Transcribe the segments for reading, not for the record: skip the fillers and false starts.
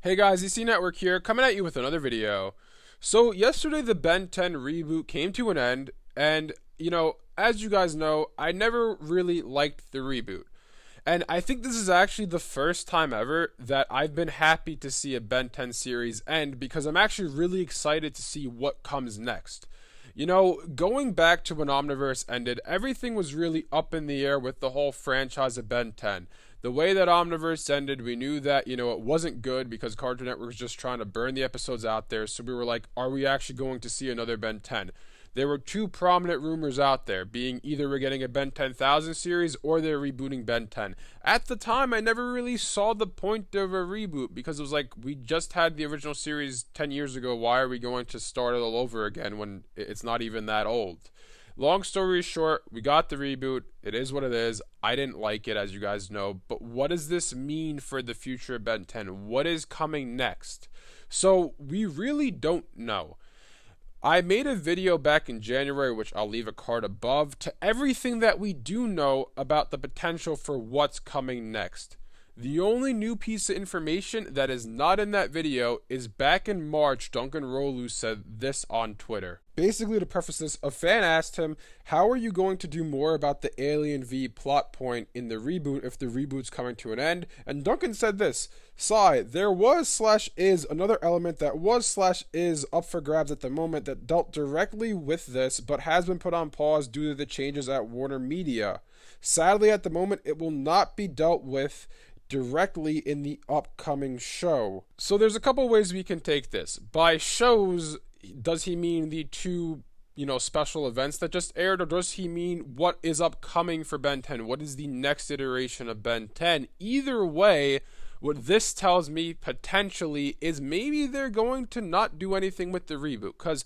Hey guys, EC Network here, coming at you with another video. So yesterday the Ben 10 reboot came to an end, and as you guys know, I never really liked the reboot. And I think this is actually the first time ever that I've been happy to see a Ben 10 series end because I'm actually really excited to see what comes next. Going back to when Omniverse ended, everything was really up in the air with the whole franchise of Ben 10. The way that Omniverse ended, we knew that, it wasn't good because Cartoon Network was just trying to burn the episodes out there. So we were like, are we actually going to see another Ben 10? There were two prominent rumors out there, being either we're getting a Ben 10,000 series or they're rebooting Ben 10. At the time, I never really saw the point of a reboot because it was like, we just had the original series 10 years ago. Why are we going to start it all over again when it's not even that old? Long story short, we got the reboot. It is what it is. I didn't like it, as you guys know. But what does this mean for the future of Ben 10? What is coming next? So we really don't know. I made a video back in January, which I'll leave a card above, to everything that we do know about the potential for what's coming next. The only new piece of information that is not in that video is back in March, Duncan Rolu said this on Twitter. Basically, to preface this, a fan asked him, how are you going to do more about the Alien V plot point in the reboot if the reboot's coming to an end? And Duncan said this, Sigh, there was/is another element that was/is up for grabs at the moment that dealt directly with this, but has been put on pause due to the changes at Warner Media. Sadly, at the moment, it will not be dealt with directly in the upcoming show. So there's a couple ways we can take this. By shows, does he mean the two, special events that just aired, or does he mean what is upcoming for Ben 10? What is the next iteration of Ben 10? Either way, what this tells me potentially is maybe they're going to not do anything with the reboot, because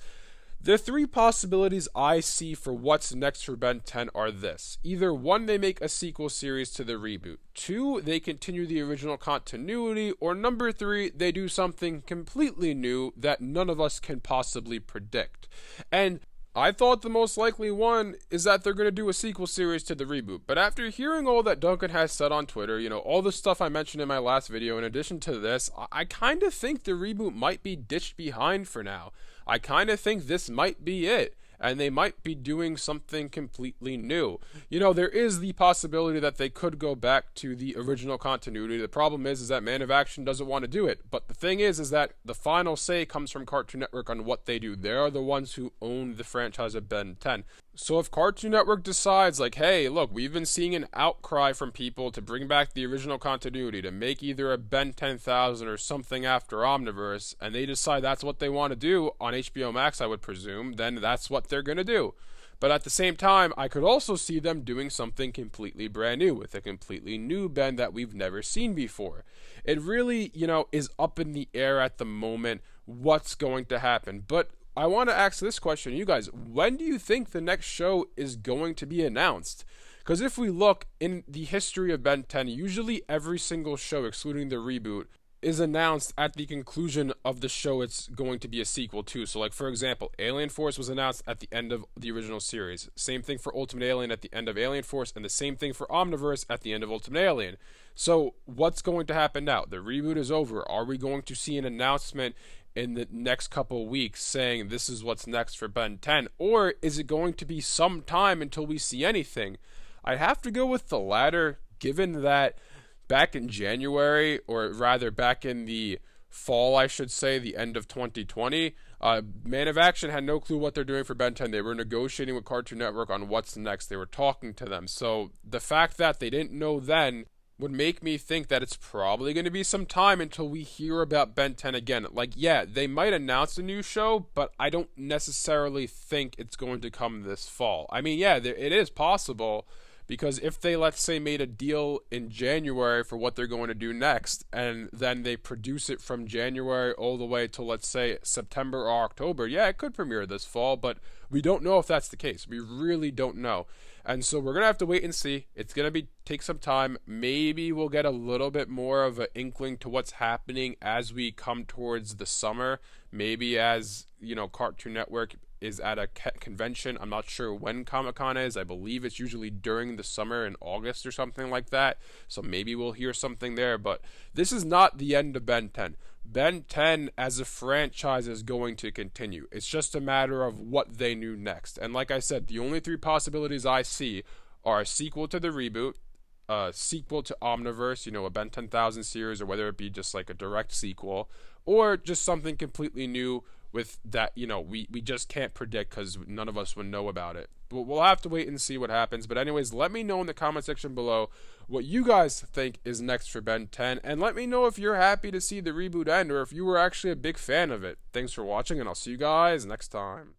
the three possibilities I see for what's next for Ben 10 are this. Either one, they make a sequel series to the reboot. Two, they continue the original continuity. Or number three, they do something completely new that none of us can possibly predict. And I thought the most likely one is that they're going to do a sequel series to the reboot. But after hearing all that Duncan has said on Twitter, all the stuff I mentioned in my last video, in addition to this, I kind of think the reboot might be ditched behind for now. I kind of think this might be it, and they might be doing something completely new. There is the possibility that they could go back to the original continuity. The problem is that Man of Action doesn't want to do it. But the thing is that the final say comes from Cartoon Network on what they do. They are the ones who own the franchise of Ben 10. So if Cartoon Network decides, like, hey, look, we've been seeing an outcry from people to bring back the original continuity, to make either a Ben 10,000 or something after Omniverse, and they decide that's what they want to do on HBO Max, I would presume, then that's what they're going to do. But at the same time, I could also see them doing something completely brand new, with a completely new Ben that we've never seen before. It really, is up in the air at the moment what's going to happen. But I want to ask this question, you guys. When do you think the next show is going to be announced? Because if we look in the history of Ben 10, usually every single show, excluding the reboot, is announced at the conclusion of the show it's going to be a sequel to. So, like, for example, Alien Force was announced at the end of the original series. Same thing for Ultimate Alien at the end of Alien Force, and the same thing for Omniverse at the end of Ultimate Alien. So, what's going to happen now? The reboot is over. Are we going to see an announcement in the next couple weeks saying this is what's next for Ben 10? Or is it going to be some time until we see anything? I have to go with the latter, given that back in January, or rather back in the fall, I should say, the end of 2020, Man of Action had no clue what they're doing for Ben 10. They were negotiating with Cartoon Network on what's next. They were talking to them. So the fact that they didn't know then would make me think that it's probably going to be some time until we hear about Ben 10 again. Like, yeah, they might announce a new show, but I don't necessarily think it's going to come this fall. I mean, yeah, it is possible, because if they, let's say, made a deal in January for what they're going to do next, and then they produce it from January all the way to, let's say, September or October, yeah, it could premiere this fall, but we don't know if that's the case. We really don't know. And so we're going to have to wait and see. It's going to take some time. Maybe we'll get a little bit more of an inkling to what's happening as we come towards the summer. Maybe as, Cartoon Network is at a convention. I'm not sure when Comic-Con is. I believe it's usually during the summer in August or something like that. So maybe we'll hear something there. But this is not the end of Ben 10. Ben 10 as a franchise is going to continue. It's just a matter of what they knew next. And like I said, the only three possibilities I see are a sequel to the reboot, a sequel to Omniverse, a Ben 10,000 series, or whether it be just like a direct sequel, or just something completely new with that, we just can't predict because none of us would know about it. But we'll have to wait and see what happens. But anyways, let me know in the comment section below what you guys think is next for Ben 10, and let me know if you're happy to see the reboot end or if you were actually a big fan of it. Thanks for watching, and I'll see you guys next time.